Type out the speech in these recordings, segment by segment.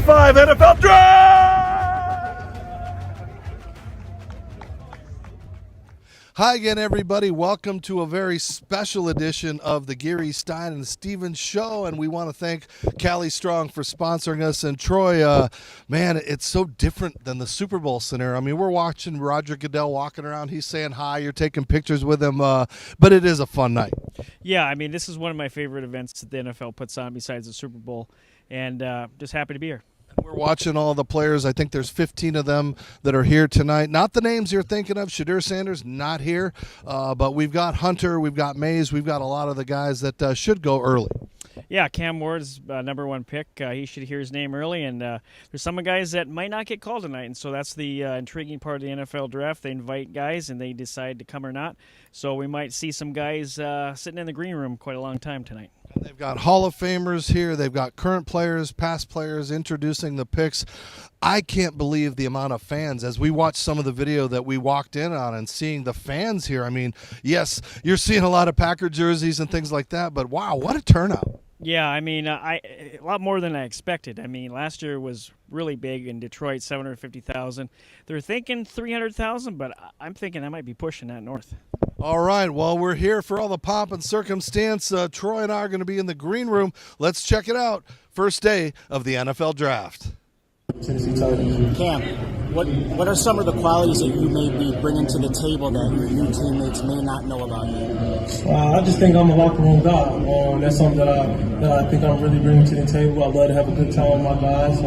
2025 NFL Draft! Hi again, everybody. Welcome to a very special edition of the Geary, Stein, and Steven Show. And we want to thank Cali Strong for sponsoring us. And Troy, man, it's so different than the Super Bowl scenario. I mean, we're watching Roger Goodell walking around. He's saying hi. You're taking pictures with him. But it is a fun night. Yeah, I mean, this is one of my favorite events that the NFL puts on besides the Super Bowl. And just happy to be here. We're watching all the players. I think there's 15 of them that are here tonight. Not the names you're thinking of. Shadir Sanders, not here. But we've got Hunter, we've got Mays, we've got a lot of the guys that should go early. Yeah, Cam Ward's number one pick. He should hear his name early. And there's some guys that might not get called tonight. And so that's the intriguing part of the NFL draft. They invite guys and they decide to come or not. So we might see some guys sitting in the green room quite a long time tonight. They've got Hall of Famers here. They've got current players, past players introducing the picks. I can't believe the amount of fans as we watched some of the video that we walked in on and seeing the fans here. I mean, yes, you're seeing a lot of Packer jerseys and things like that, but wow, what a turnout. Yeah, I mean, a lot more than I expected. I mean, last year was really big in Detroit, 750,000. They're thinking 300,000, but I'm thinking I might be pushing that north. All right, well, we're here for all the pomp and circumstance. Troy and I are going to be in the green room. Let's check it out. First day of the NFL Draft. Tennessee Titans. Cam, what are some of the qualities that you may be bringing to the table that your new teammates may not know about you? I just think I'm a locker room guy. That's something that I think I'm really bringing to the table. I love to have a good time with my guys.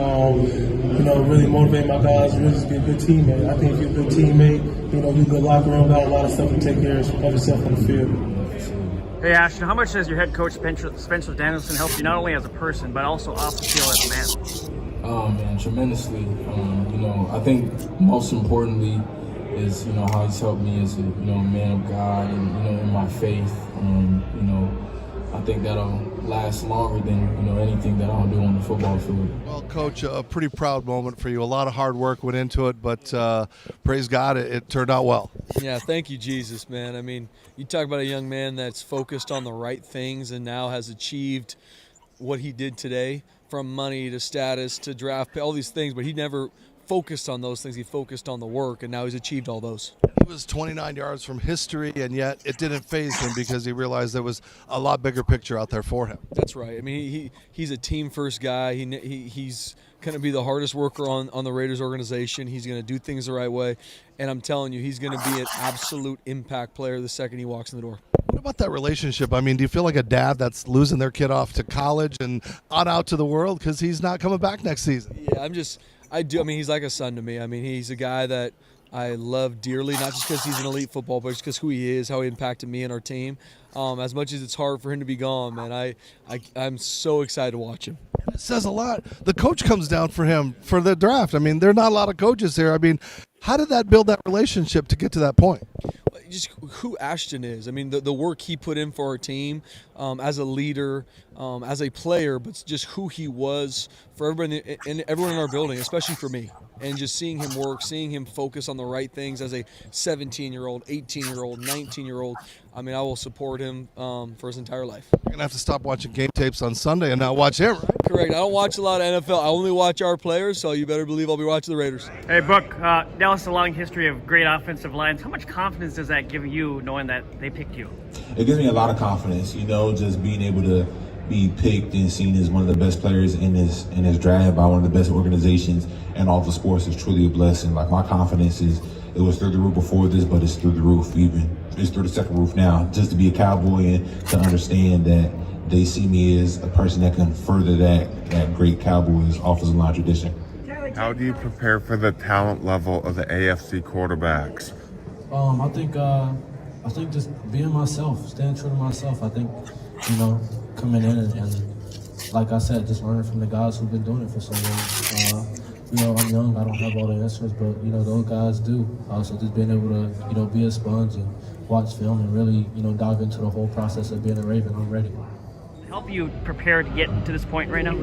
Really motivate my guys. Really just be a good teammate. I think if you're a good teammate, you're a good locker room guy. A lot of stuff to take care of yourself on the field. Hey, Ashton, how much has your head coach, Spencer Danielson, helped you not only as a person, but also off the field as a man? Oh, man, tremendously. I think most importantly is, how he's helped me as a, man of God and, in my faith. I think that'll last longer than, anything that I'll do on the football field. Well, Coach, a pretty proud moment for you. A lot of hard work went into it, but praise God, it turned out well. Yeah, thank you, Jesus, man. I mean, you talk about a young man that's focused on the right things and now has achieved what he did today, from money to status to draft, all these things, but he never focused on those things. He focused on the work, and now he's achieved all those. He was 29 yards from history, and yet it didn't faze him because he realized there was a lot bigger picture out there for him. That's right. I mean, he's a team-first guy. He's going to be the hardest worker on the Raiders organization. He's going to do things the right way, and I'm telling you, he's going to be an absolute impact player the second he walks in the door. What about that relationship? I mean, do you feel like a dad that's losing their kid off to college and on out to the world because he's not coming back next season? Yeah, I do. I mean, he's like a son to me. I mean, he's a guy that I love dearly, not just because he's an elite football player, just because who he is, how he impacted me and our team. As much as it's hard for him to be gone, man, I'm so excited to watch him. It says a lot. The coach comes down for him for the draft. I mean, there are not a lot of coaches here. I mean, how did that build that relationship to get to that point? Just who Ashton is. I mean, the work he put in for our team as a leader, as a player, but just who he was for everybody and everyone in our building, especially for me. And just seeing him work, seeing him focus on the right things as a 17-year-old, 18-year-old, 19-year-old. I mean, I will support him for his entire life. You're going to have to stop watching game tapes on Sunday and not watch him, right? Correct. I don't watch a lot of NFL. I only watch our players, so you better believe I'll be watching the Raiders. Hey, Book, Dallas has a long history of great offensive lines. How much confidence does that give you knowing that they picked you? It gives me a lot of confidence, just being able to be picked and seen as one of the best players in this draft by one of the best organizations in all the sports is truly a blessing. Like, my confidence it was through the roof before this, but it's through the roof it's through the second roof now. Just to be a Cowboy and to understand that they see me as a person that can further that great Cowboys offensive line tradition. How do you prepare for the talent level of the AFC quarterbacks? I think just being myself, staying true to myself. I think, coming in and like I said, just learning from the guys who've been doing it for so long. I'm young, I don't have all the answers, but, those guys do. So just being able to, be a sponge and watch film and really, dive into the whole process of being a Raven, I'm ready. Help you prepare to get to this point right now?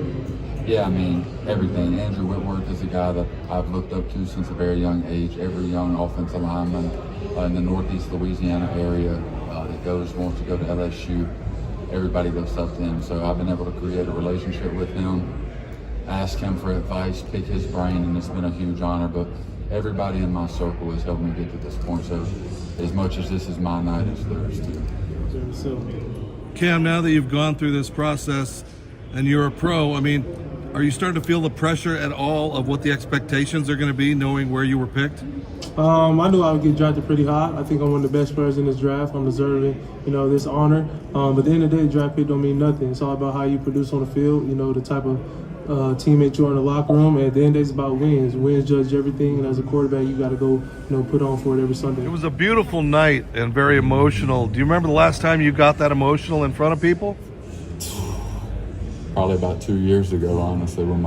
Yeah, I mean, everything. Andrew Whitworth is a guy that I've looked up to since a very young age. Every young offensive lineman in the Northeast Louisiana area that wants to go to LSU, everybody looks up to him. So I've been able to create a relationship with him. ask him for advice, pick his brain, and it's been a huge honor. But everybody in my circle has helped me get to this point. So as much as this is my night, it's theirs too. Cam, now that you've gone through this process and you're a pro, I mean, are you starting to feel the pressure at all of what the expectations are going to be, knowing where you were picked? I knew I would get drafted pretty high. I think I'm one of the best players in this draft. I'm deserving, this honor. But at the end of the day, draft pick don't mean nothing. It's all about how you produce on the field, the type of teammate you are in the locker room. And at the end of the day, it's about wins. Wins judge everything. And as a quarterback, you got to go, put on for it every Sunday. It was a beautiful night and very emotional. Do you remember the last time you got that emotional in front of people? Probably about 2 years ago, honestly, when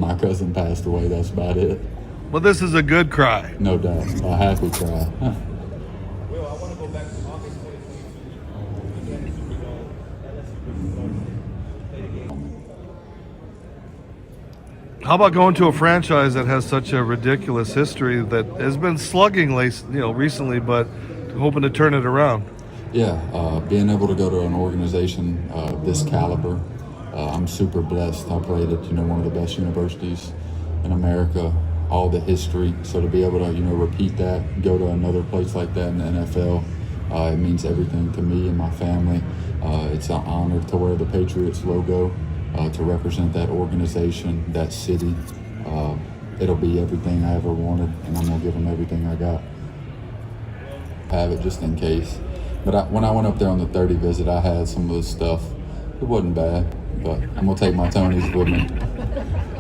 my cousin passed away. That's about it. Well, this is a good cry. No doubt. A happy cry. How about going to a franchise that has such a ridiculous history that has been slugging, recently, but hoping to turn it around? Yeah, being able to go to an organization this caliber, I'm super blessed. I played at one of the best universities in America. All the history, so to be able to repeat that, go to another place like that in the NFL, it means everything to me and my family. It's an honor to wear the Patriots logo, to represent that organization, that city. It'll be everything I ever wanted, and I'm gonna give them everything I got. I have it just in case. But when I went up there on the 30 visit, I had some of this stuff. It wasn't bad, but I'm gonna take my Tonys with me.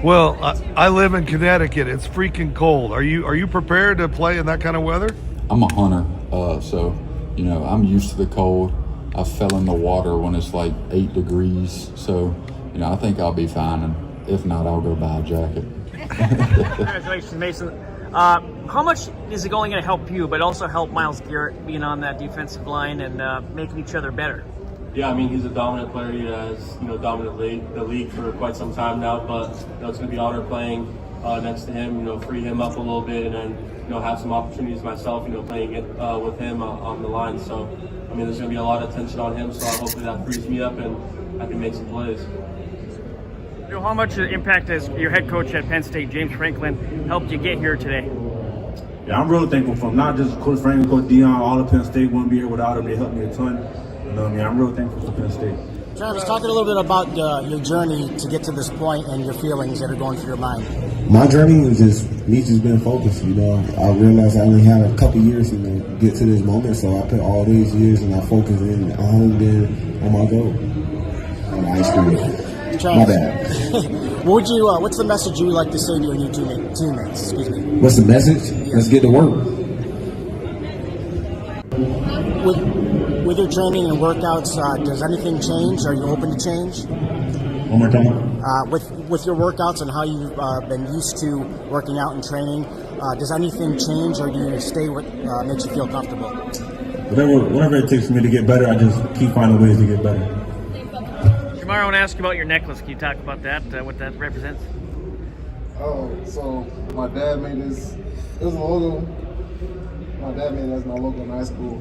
Well, I live in Connecticut. It's freaking cold. Are you prepared to play in that kind of weather? I'm a hunter, so I'm used to the cold. I fell in the water when it's like 8 degrees, so I think I'll be fine. And if not, I'll go buy a jacket. Congratulations, Mason. How much is it going to help you, but also help Myles Garrett being on that defensive line and making each other better? Yeah, I mean, he's a dominant player. He has, dominated the league for quite some time now. But it's going to be an honor playing next to him. Free him up a little bit, and then have some opportunities myself. Playing it with him on the line. So, I mean, there's going to be a lot of tension on him. So hopefully that frees me up and I can make some plays. How much impact has your head coach at Penn State, James Franklin, helped you get here today? Yeah, I'm really thankful for him. Not just Coach Franklin, Coach Dion, all of Penn State wouldn't be here without him. They helped me a ton. I'm really thankful for Penn State. Travis, talk a little bit about your journey to get to this point and your feelings that are going through your mind. My journey is just me just being focused. I realized I only had a couple years to get to this moment, so I put all these years and I focused in, I honed in on my goal. On the ice cream. Travis, my bad. What's the message you would like to say to your new teammates? Excuse me. What's the message? Yeah. Let's get to work. With your training and workouts, does anything change? Are you open to change? One more time. With your workouts and how you've been used to working out and training, does anything change, or do you stay with makes you feel comfortable? Whatever it takes for me to get better, I just keep finding ways to get better. Jamar, I want to ask you about your necklace. Can you talk about that, what that represents? Oh, so my dad made this. It was a logo. My dad made it as my logo in high school.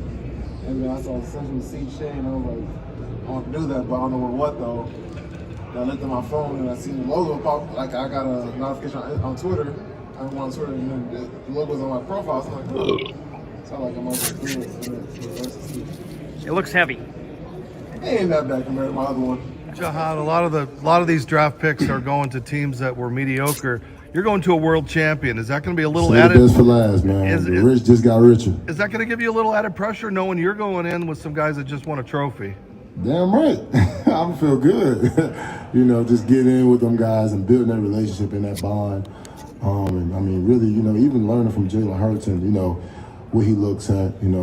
And then I saw the Central Seat chain, and I was like, I want to do that, but I don't know what though. And I looked at my phone and I seen the logo pop. Like I got a notification on Twitter. I'm on Twitter, and then the logo's on my profile. So I'm like, oh. So I'm like, I'm over to do it. It looks heavy. It ain't that bad compared to my other one. Jahan, a lot of these draft picks are going to teams that were mediocre. You're going to a world champion. Is that going to be a little added? Save the best for last, man. The rich just got richer. Is that going to give you a little added pressure knowing you're going in with some guys that just won a trophy? Damn right. I feel good. Just getting in with them guys and building that relationship and that bond. And I mean, really, even learning from Jalen Hurts and, what he looks at, being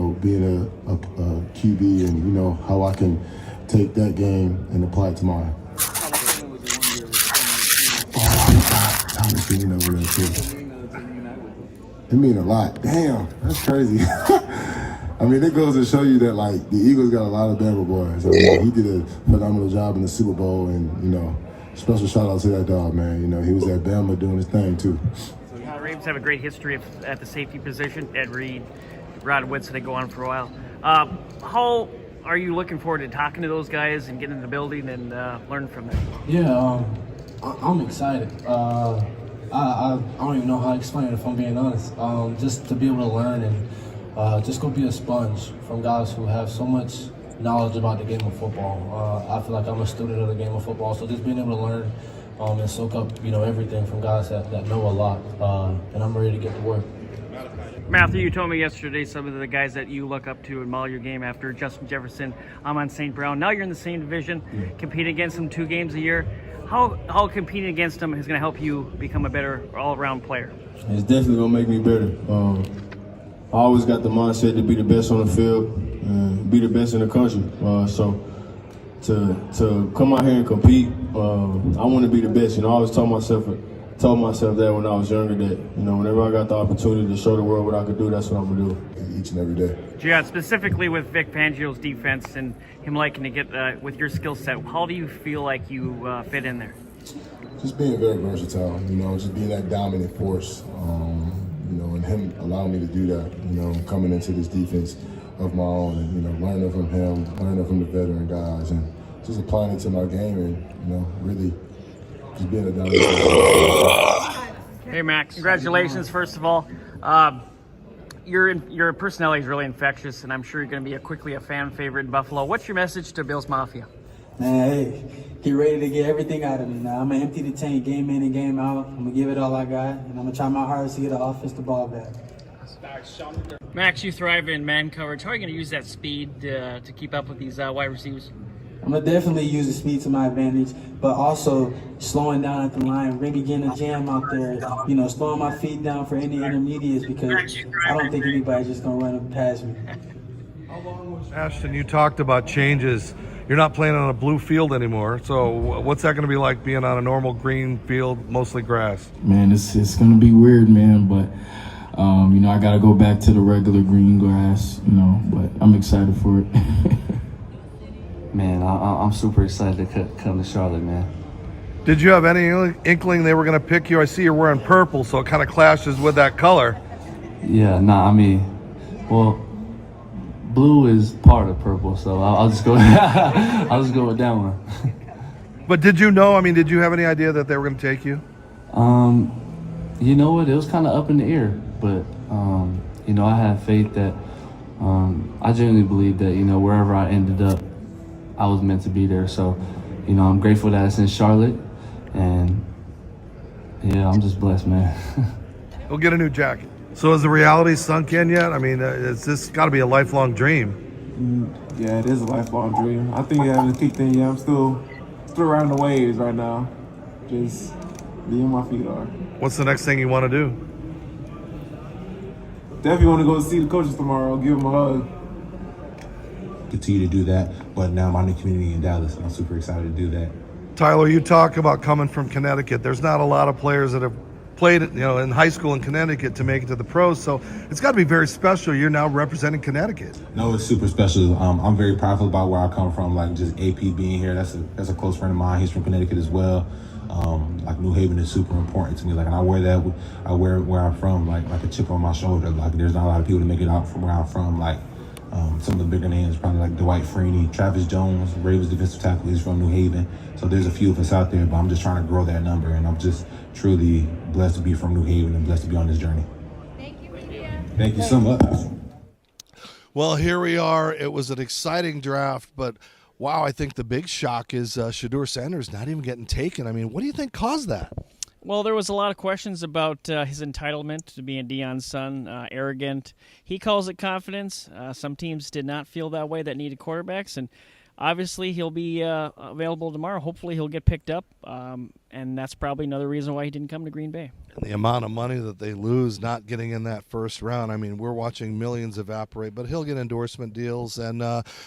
a QB and, how I can take that game and apply it to mine. Over there too. It mean a lot. Damn, that's crazy. I mean, it goes to show you that the Eagles got a lot of Bama boys. I mean, he did a phenomenal job in the Super Bowl, and special shout out to that dog, man. He was at Bama doing his thing too. The Ravens have a great history at the safety position. Ed Reed, Rod Woodson, they go on for a while. How are you looking forward to talking to those guys and getting in the building and learning from them? Yeah. I'm excited. I don't even know how to explain it if I'm being honest. Just to be able to learn and just go be a sponge from guys who have so much knowledge about the game of football. I feel like I'm a student of the game of football, so just being able to learn and soak up, everything from guys that know a lot. And I'm ready to get to work. Matthew, you told me yesterday some of the guys that you look up to and model your game after. Justin Jefferson, on St. Brown. Now you're in the same division, competing against them 2 games a year. How competing against them is going to help you become a better all-around player? It's definitely going to make me better. I always got the mindset to be the best on the field and be the best in the country. So to come out here and compete, I want to be the best. I always told myself that when I was younger that, whenever I got the opportunity to show the world what I could do, that's what I'm going to do each and every day. Yeah, specifically with Vic Fangio's defense and him liking to get with your skill set, how do you feel like you fit in there? Just being very versatile, just being that dominant force, and him allowing me to do that, coming into this defense of my own and, learning from him, learning from the veteran guys and just applying it to my game and, really just being a dominant force. Hey, Max, congratulations, first of all. Your personality is really infectious, and I'm sure you're going to be quickly a fan favorite in Buffalo. What's your message to Bills Mafia? Man, hey, get ready to get everything out of me now. I'm going to empty the tank game in and game out. I'm going to give it all I got, and I'm going to try my hardest to get the offensive ball back. Max, you thrive in man coverage. How are you going to use that speed to keep up with these wide receivers? I'm going to definitely use the speed to my advantage, but also slowing down at the line, really getting a jam out there, slowing my feet down for any intermediates because I don't think anybody's just going to run up past me. Ashton, you talked about changes. You're not playing on a blue field anymore, so what's that going to be like being on a normal green field, mostly grass? Man, it's going to be weird, man, but, I got to go back to the regular green grass, but I'm excited for it. Man, I'm super excited to come to Charlotte, man. Did you have any inkling they were going to pick you? I see you're wearing purple, so it kind of clashes with that color. Yeah, blue is part of purple, so I'll just go. I'll just go with that one. But did you know? Did you have any idea that they were going to take you? You know what? It was kind of up in the air, but I have faith that I genuinely believe that wherever I ended up, I was meant to be there. So, I'm grateful that it's in Charlotte, and yeah, I'm just blessed, man. We'll get a new jacket. So has the reality sunk in yet? It's this got to be a lifelong dream. Yeah, it is a lifelong dream. I think it hasn't kicked in yet. I'm still riding the waves right now. Just being where my feet are. What's the next thing you want to do? Definitely want to go see the coaches tomorrow, give them a hug. Continue to do that, but now my new community in Dallas, and I'm super excited to do that. Tyler, you talk about coming from Connecticut. There's not a lot of players that have played in high school in Connecticut to make it to the pros, so it's got to be very special. You're now representing Connecticut. No, it's super special. I'm very prideful about where I come from, like just AP being here. That's a close friend of mine. He's from Connecticut as well. Like New Haven is super important to me. Like, and I wear it where I'm from, like a chip on my shoulder. Like, there's not a lot of people that make it out from where I'm from. Like, some of the bigger names, probably like Dwight Freeney, Travis Jones, Ravens defensive tackle. He's from New Haven. So there's a few of us out there, but I'm just trying to grow that number, and I'm just truly blessed to be from New Haven and blessed to be on this journey. Thank you so much. Well, here we are. It was an exciting draft, but wow, I think the big shock is Shedeur Sanders not even getting taken. What do you think caused that? Well, there was a lot of questions about his entitlement to being Deion's son, arrogant. He calls it confidence. Some teams did not feel that way that needed quarterbacks, and obviously he'll be available tomorrow. Hopefully he'll get picked up, and that's probably another reason why he didn't come to Green Bay. And the amount of money that they lose not getting in that first round. We're watching millions evaporate, but he'll get endorsement deals. And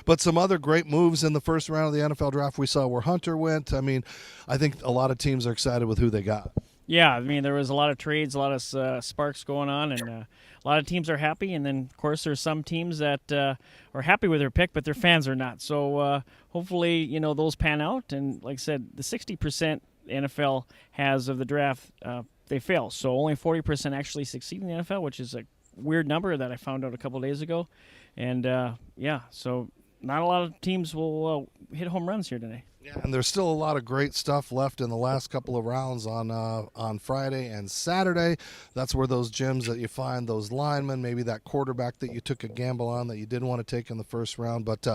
but some other great moves in the first round of the NFL draft we saw where Hunter went. I think a lot of teams are excited with who they got. Yeah, there was a lot of trades, a lot of sparks going on, and a lot of teams are happy. And then, of course, there's some teams that are happy with their pick, but their fans are not. So hopefully, those pan out. And like I said, the 60% the NFL has of the draft, they fail. So only 40% actually succeed in the NFL, which is a weird number that I found out a couple of days ago. And, so not a lot of teams will hit home runs here today. Yeah, and there's still a lot of great stuff left in the last couple of rounds on Friday and Saturday. That's where those gems that you find, those linemen, maybe that quarterback that you took a gamble on that you didn't want to take in the first round. But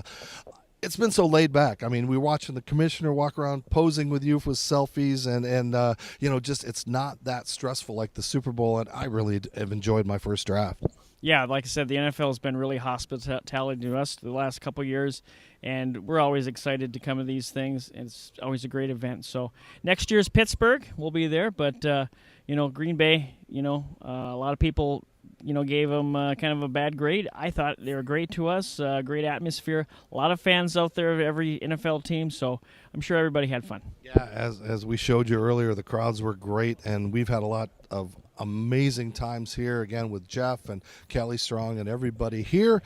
it's been so laid back. I mean, we're watching the commissioner walk around posing with you with selfies, and just it's not that stressful like the Super Bowl. And I really have enjoyed my first draft. Yeah, like I said, the NFL has been really hospitality to us the last couple of years, and we're always excited to come to these things. It's always a great event. So next year's Pittsburgh, we'll be there, but Green Bay, a lot of people, gave them kind of a bad grade. I thought they were great to us, great atmosphere, a lot of fans out there of every NFL team, so I'm sure everybody had fun. Yeah, as we showed you earlier, the crowds were great, and we've had a lot of amazing times here again with Jeff and Kelly Strong and everybody here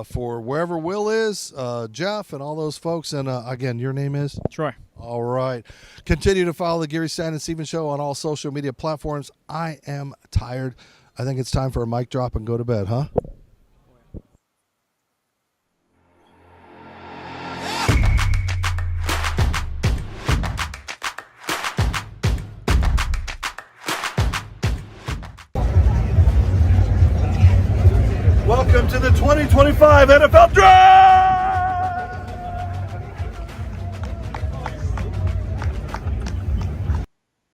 for wherever Will is, Jeff and all those folks. And again, your name is Troy. All right. Continue to follow the Geary, Stein, and Steven Show on all social media platforms. I am tired. I think it's time for a mic drop and go to bed, huh? Welcome to the 2025 NFL Draft!